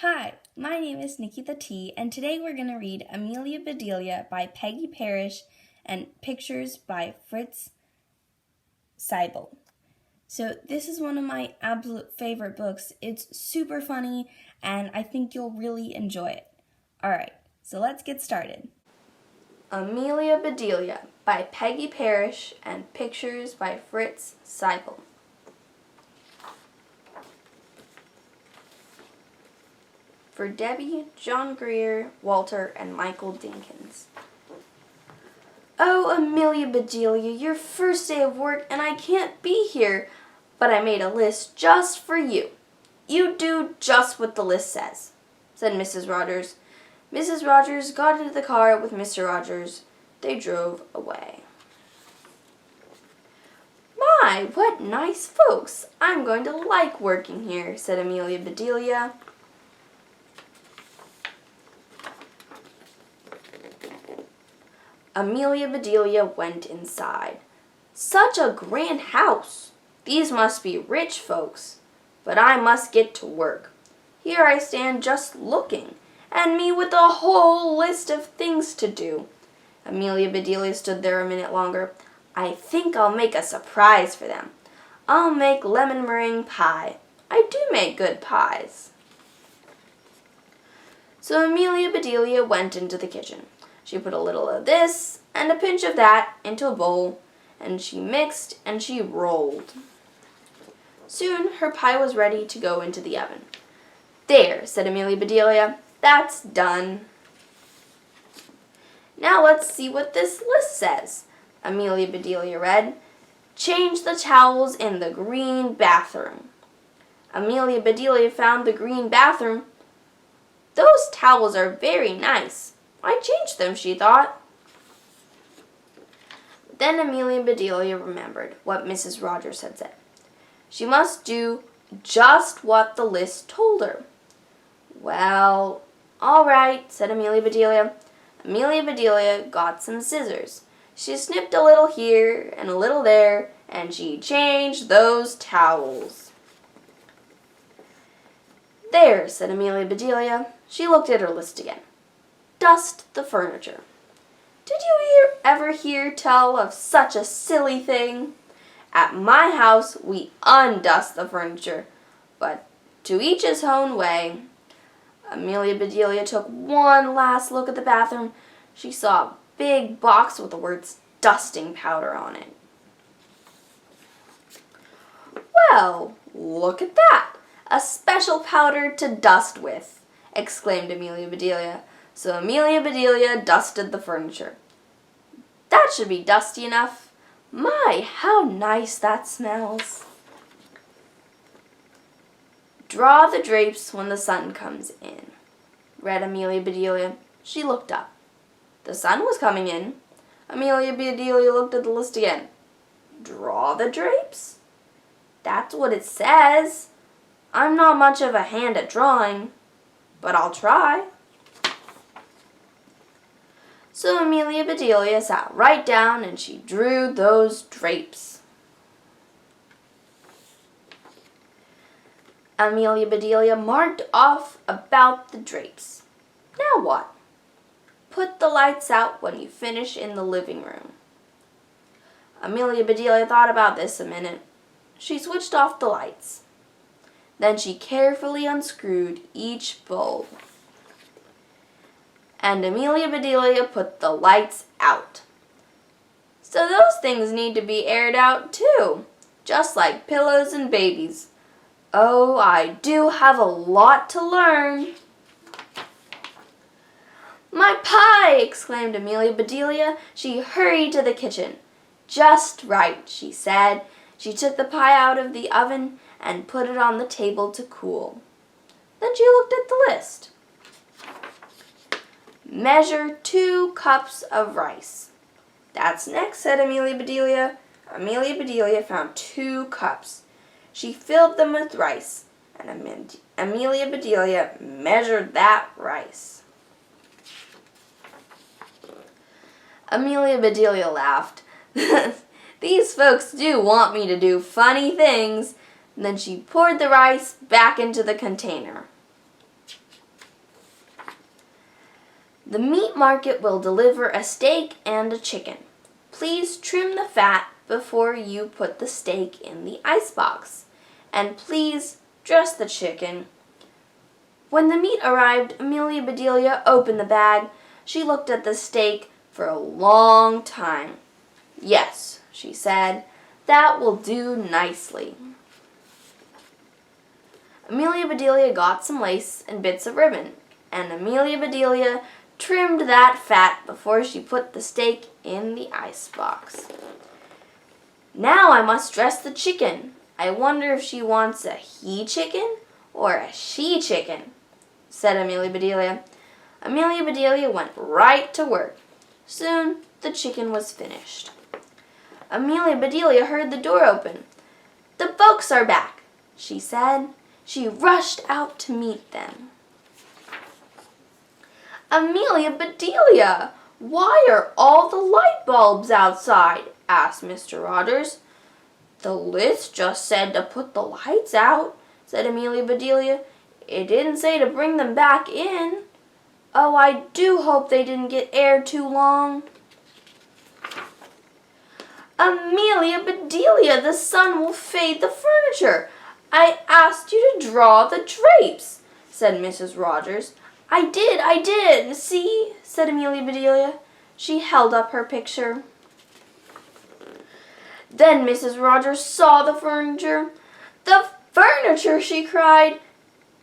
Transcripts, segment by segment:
Hi, my name is Nikitha T, and today we're going to read Amelia Bedelia by Peggy Parish and pictures by Fritz Seibel. So this is one of my absolute favorite books. It's super funny, and I think you'll really enjoy it. Alright, so let's get started. Amelia Bedelia by Peggy Parish and pictures by Fritz Seibel. For Debbie, John Greer, Walter, and Michael Dinkins. Oh, Amelia Bedelia, your first day of work and I can't be here, but I made a list just for you. You do just what the list says, said Mrs. Rogers. Mrs. Rogers got into the car with Mr. Rogers. They drove away. My, what nice folks. I'm going to like working here, said Amelia Bedelia. Amelia Bedelia went inside. Such a grand house! These must be rich folks. But I must get to work. Here I stand just looking, and me with a whole list of things to do. Amelia Bedelia stood there a minute longer. I think I'll make a surprise for them. I'll make lemon meringue pie. I do make good pies. So Amelia Bedelia went into the kitchen. She put a little of this and a pinch of that into a bowl, and she mixed and she rolled. Soon her pie was ready to go into the oven. There, said Amelia Bedelia, that's done. Now let's see what this list says. Amelia Bedelia read, change the towels in the green bathroom. Amelia Bedelia found the green bathroom. Those towels are very nice. I changed them, she thought. Then Amelia Bedelia remembered what Mrs. Rogers had said. She must do just what the list told her. Well, all right, said Amelia Bedelia. Amelia Bedelia got some scissors. She snipped a little here and a little there, and she changed those towels. There, said Amelia Bedelia. She looked at her list again. Dust the furniture. Did you ever hear tell of such a silly thing? At my house we undust the furniture, but to each his own way. Amelia Bedelia took one last look at the bathroom. She saw a big box with the words dusting powder on it. Well, look at that! A special powder to dust with, exclaimed Amelia Bedelia. So Amelia Bedelia dusted the furniture. That should be dusty enough. My, how nice that smells. Draw the drapes when the sun comes in, read Amelia Bedelia. She looked up. The sun was coming in. Amelia Bedelia looked at the list again. Draw the drapes? That's what it says. I'm not much of a hand at drawing, but I'll try. So Amelia Bedelia sat right down and she drew those drapes. Amelia Bedelia marked off about the drapes. Now what? Put the lights out when you finish in the living room. Amelia Bedelia thought about this a minute. She switched off the lights. Then she carefully unscrewed each bulb. And Amelia Bedelia put the lights out. So those things need to be aired out too, just like pillows and babies. Oh, I do have a lot to learn. My pie! Exclaimed Amelia Bedelia. She hurried to the kitchen. Just right, she said. She took the pie out of the oven and put it on the table to cool. Then she looked at the list. Measure 2 cups of rice. That's next, said Amelia Bedelia. Amelia Bedelia found 2 cups. She filled them with rice, and Amelia Bedelia measured that rice. Amelia Bedelia laughed. These folks do want me to do funny things. And then she poured the rice back into the container. The meat market will deliver a steak and a chicken. Please trim the fat before you put the steak in the icebox. And please dress the chicken. When the meat arrived, Amelia Bedelia opened the bag. She looked at the steak for a long time. "Yes," she said, "that will do nicely." Amelia Bedelia got some lace and bits of ribbon, and Amelia Bedelia trimmed that fat before she put the steak in the icebox. "Now I must dress the chicken. I wonder if she wants a he chicken or a she chicken," said Amelia Bedelia. Amelia Bedelia went right to work. Soon the chicken was finished. Amelia Bedelia heard the door open. "The folks are back," she said. She rushed out to meet them. "Amelia Bedelia, why are all the light bulbs outside?" asked Mr. Rogers. "The list just said to put the lights out," said Amelia Bedelia. "It didn't say to bring them back in. Oh, I do hope they didn't get aired too long." "Amelia Bedelia, the sun will fade the furniture. I asked you to draw the drapes," said Mrs. Rogers. I did. See," said Amelia Bedelia. She held up her picture. Then Mrs. Rogers saw the furniture. "The furniture!" she cried.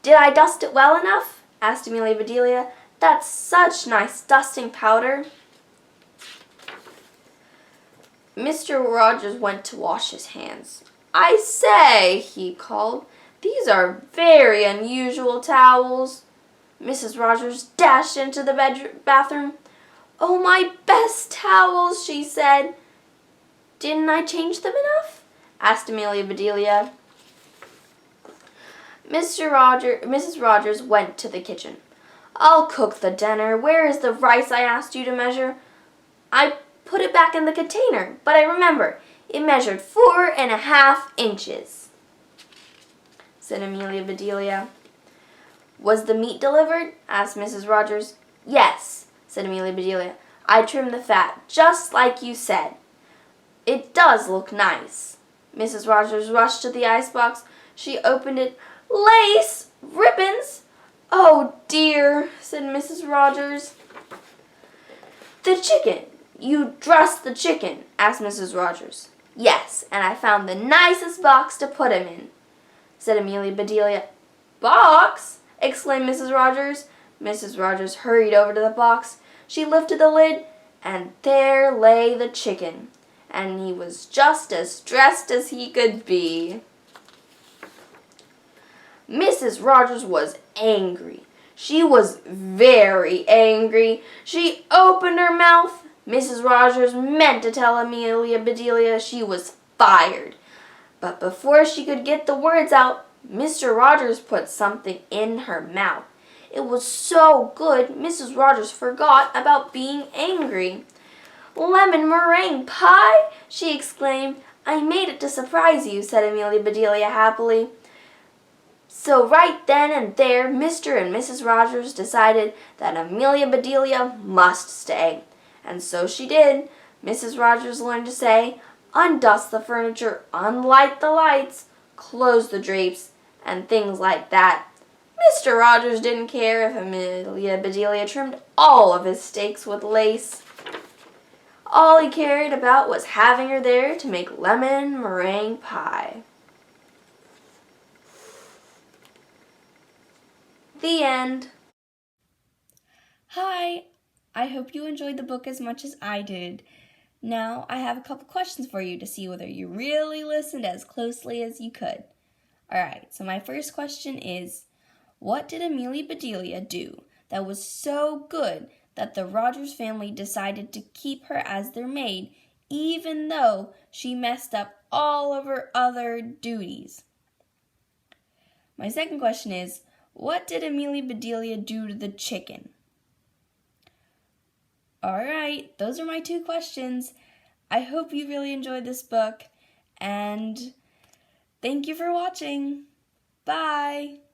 "Did I dust it well enough?" asked Amelia Bedelia. "That's such nice dusting powder." Mr. Rogers went to wash his hands. "I say," he called, "these are very unusual towels." Mrs. Rogers dashed into the bathroom. "Oh, my best towels," she said. "Didn't I change them enough?" asked Amelia Bedelia. Mrs. Rogers went to the kitchen. "I'll cook the dinner. Where is the rice I asked you to measure?" "I put it back in the container, but I remember it measured 4.5 inches," said Amelia Bedelia. "Was the meat delivered?" asked Mrs. Rogers. "Yes," said Amelia Bedelia. "I trimmed the fat just like you said. It does look nice." Mrs. Rogers rushed to the icebox. She opened it. "Lace! Ribbons! Oh, dear," said Mrs. Rogers. "The chicken. You dressed the chicken?" asked Mrs. Rogers. "Yes, and I found the nicest box to put him in," said Amelia Bedelia. "Box!" exclaimed Mrs. Rogers. Mrs. Rogers hurried over to the box. She lifted the lid, and there lay the chicken, and he was just as dressed as he could be. Mrs. Rogers was angry. She was very angry. She opened her mouth. Mrs. Rogers meant to tell Amelia Bedelia she was fired. But before she could get the words out, Mr. Rogers put something in her mouth. It was so good, Mrs. Rogers forgot about being angry. "Lemon meringue pie!" she exclaimed. "I made it to surprise you," said Amelia Bedelia happily. So right then and there, Mr. and Mrs. Rogers decided that Amelia Bedelia must stay. And so she did. Mrs. Rogers learned to say, "Undust the furniture, unlight the lights, close the drapes," and things like that. Mr. Rogers didn't care if Amelia Bedelia trimmed all of his steaks with lace. All he cared about was having her there to make lemon meringue pie. The end. Hi, I hope you enjoyed the book as much as I did. Now I have a couple questions for you to see whether you really listened as closely as you could. Alright, so my first question is, what did Amelia Bedelia do that was so good that the Rogers family decided to keep her as their maid, even though she messed up all of her other duties? My second question is, what did Amelia Bedelia do to the chicken? Alright, those are my two questions. I hope you really enjoyed this book, and thank you for watching. Bye!